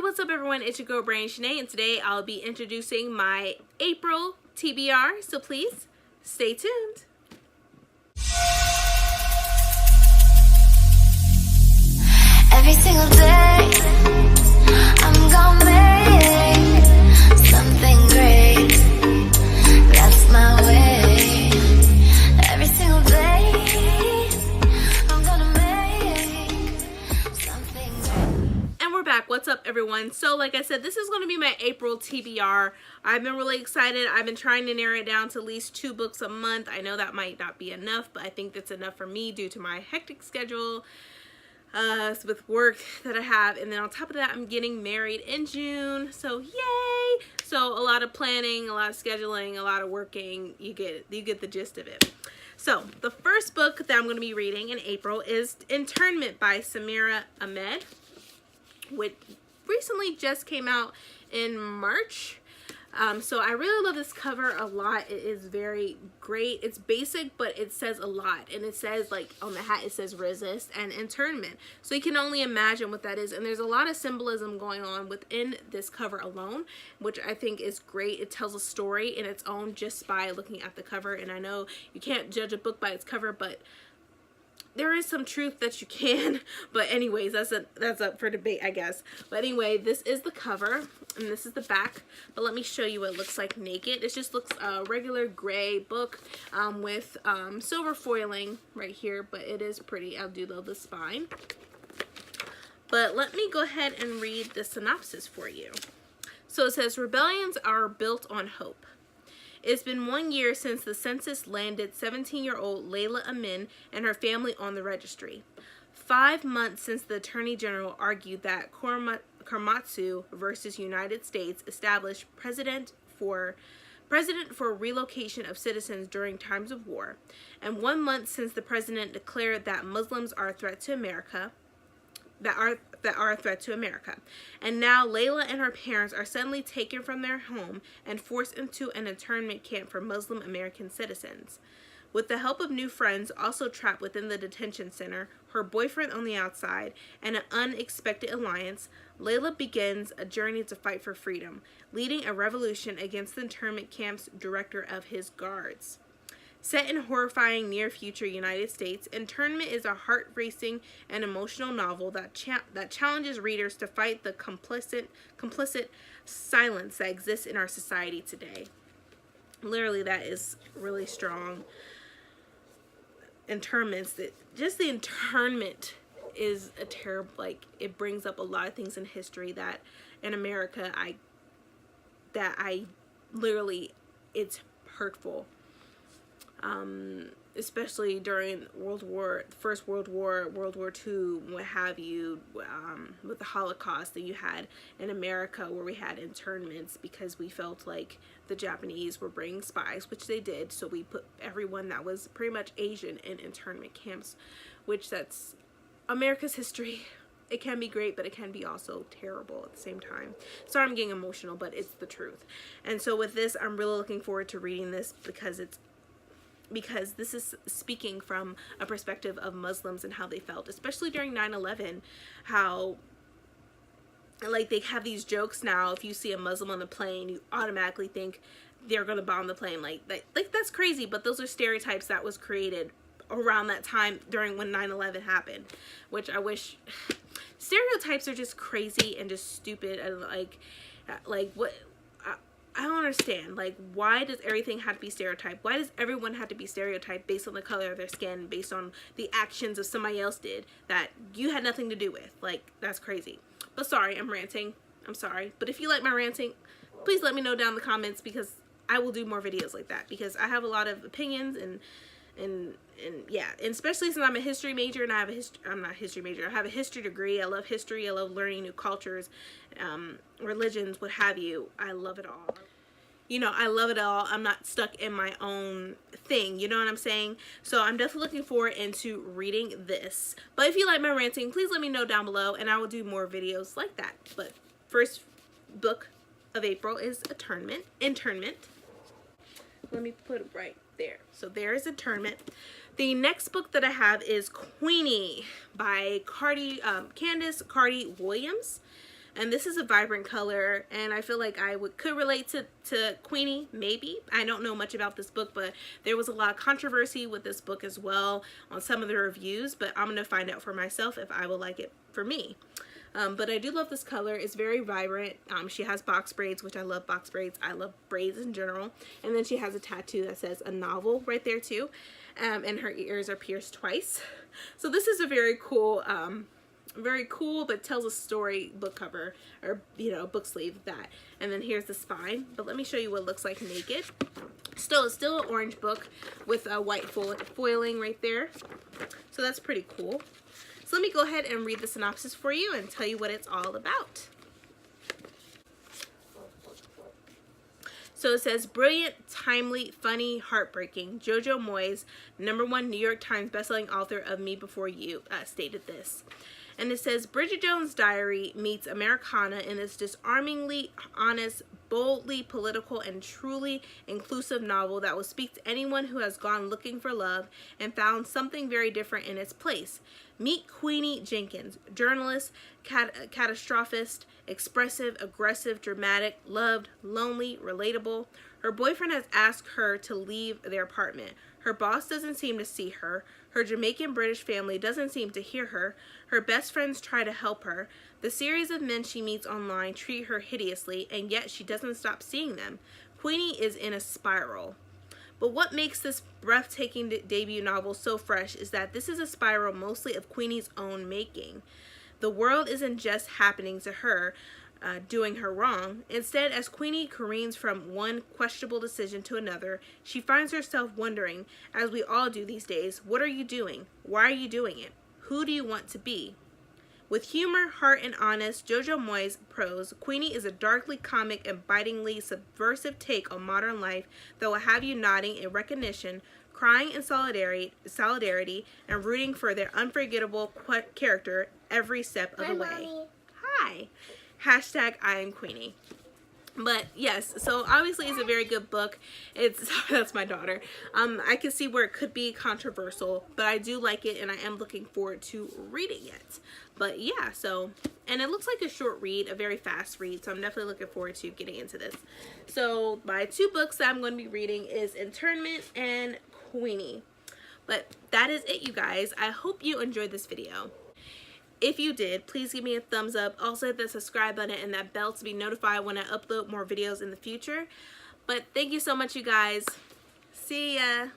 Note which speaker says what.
Speaker 1: What's up everyone, it's your girl Brain Shanae, and today I'll be introducing my April TBR, so please stay tuned.
Speaker 2: Every single day I'm gonna make something great. That's my way. Every single day I'm gonna make something great.
Speaker 1: And we're back. What's up everyone? So like I said, this is going to be my April TBR. I've been really excited. I've been trying to narrow it down to at least 2 books a month. I know that might not be enough, but I think that's enough for me due to my hectic schedule with work that I have. And then on top of that, I'm getting married in June, so yay! So a lot of planning, a lot of scheduling, a lot of working. You get the gist of it. So the first book that I'm going to be reading in April is Internment by Samira Ahmed, which recently just came out in March. So I really love this cover a lot. It is very great. It's basic, but it says a lot. And it says, like, on the hat, it says resist and internment. So you can only imagine what that is. And there's a lot of symbolism going on within this cover alone, which I think is great. It tells a story in its own just by looking at the cover. And I know you can't judge a book by its cover, but there is some truth that you can. But anyways, that's up for debate, I guess. But anyway, this is the cover and this is the back. But let me show you what it looks like naked. It just looks a regular gray book with silver foiling right here, but it is pretty. I do love the spine. But let me go ahead and read the synopsis for you. So it says, rebellions are built on hope. It's been 1 year since the census landed 17-year-old Layla Amin and her family on the registry. 5 months since the Attorney General argued that Korematsu versus United States established precedent for relocation of citizens during times of war. And 1 month since the president declared that Muslims are a threat to America. And now Layla and her parents are suddenly taken from their home and forced into an internment camp for Muslim American citizens. With the help of new friends also trapped within the detention center, her boyfriend on the outside, and an unexpected alliance, Layla begins a journey to fight for freedom, leading a revolution against the internment camp's director of his guards. Set in horrifying near-future United States, Internment is a heart-racing and emotional novel that challenges readers to fight the complicit silence that exists in our society today. Literally, that is really strong. Internments, just the internment is a terrible, like, it brings up a lot of things in history that in America, it's hurtful. Especially during First World War, World War II, what have you, with the Holocaust that you had in America, where we had internments because we felt like the Japanese were bringing spies, which they did. So we put everyone that was pretty much Asian in internment camps, which that's America's history. It can be great, but it can be also terrible at the same time. Sorry, I'm getting emotional, but it's the truth. And so with this, I'm really looking forward to reading this because this is speaking from a perspective of Muslims and how they felt, especially during 9/11, how, like, they have these jokes now. If you see a Muslim on the plane, you automatically think they're going to bomb the plane. Like that's crazy, but those are stereotypes that was created around that time during when 9/11 happened, which I wish. Stereotypes are just crazy and just stupid, and like what, I don't understand. Like, why does everything have to be stereotyped? Why does everyone have to be stereotyped based on the color of their skin, based on the actions of somebody else did that you had nothing to do with? Like, that's crazy. But sorry, I'm ranting. I'm sorry. But if you like my ranting, please let me know down in the comments, because I will do more videos like that, because I have a lot of opinions and yeah, and especially since I'm a history major and I have I'm not a history major, I have a history degree. I love history. I love learning new cultures, religions, what have you. I love it all. You know, I love it all. I'm not stuck in my own thing, you know what I'm saying? So I'm definitely looking forward into reading this. But if you like my ranting, please let me know down below and I will do more videos like that. But first book of April is Internment. Let me put it right there. So there is Internment. The next book that I have is Queenie by Candace Carty Williams. And this is a vibrant color, and I feel like I could relate to Queenie, maybe. I don't know much about this book, but there was a lot of controversy with this book as well on some of the reviews, but I'm going to find out for myself if I will like it for me. But I do love this color. It's very vibrant. She has box braids, which I love box braids. I love braids in general. And then she has a tattoo that says a novel right there too. And her ears are pierced twice. So this is a very cool but tells a story book cover, or book sleeve of that. And then here's the spine, but let me show you what it looks like naked. It's still an orange book with a white foiling right there, so that's pretty cool. So let me go ahead and read the synopsis for you and tell you what it's all about. So it says, brilliant, timely, funny, heartbreaking. Jojo Moyes, #1 New York Times bestselling author of Me Before You, stated this. And it says, Bridget Jones' Diary meets Americana in this disarmingly honest, boldly political, and truly inclusive novel that will speak to anyone who has gone looking for love and found something very different in its place. Meet Queenie Jenkins, journalist, catastrophist, expressive, aggressive, dramatic, loved, lonely, relatable. Her boyfriend has asked her to leave their apartment. Her boss doesn't seem to see her. Her Jamaican British family doesn't seem to hear her. Her best friends try to help her. The series of men she meets online treat her hideously, and yet she doesn't stop seeing them. Queenie is in a spiral. But what makes this breathtaking debut novel so fresh is that this is a spiral mostly of Queenie's own making. The world isn't just happening to her, doing her wrong. Instead, as Queenie careens from one questionable decision to another, she finds herself wondering, as we all do these days, what are you doing? Why are you doing it? Who do you want to be? With humor, heart, and honest Jojo Moyes prose, Queenie is a darkly comic and bitingly subversive take on modern life that will have you nodding in recognition, crying in solidarity, and rooting for their unforgettable character every step of the way.
Speaker 2: Mommy.
Speaker 1: Hi. Hashtag I am Queenie. But yes, so obviously it's a very good book. That's my daughter. I can see where it could be controversial, but I do like it, and I am looking forward to reading it. But yeah, so, and it looks like a short read, a very fast read, so I'm definitely looking forward to getting into this. So my two books that I'm going to be reading is Internment and Queenie. But that is it, you guys. I hope you enjoyed this video. If you did, please give me a thumbs up. Also hit the subscribe button and that bell to be notified when I upload more videos in the future. But thank you so much, you guys. See ya.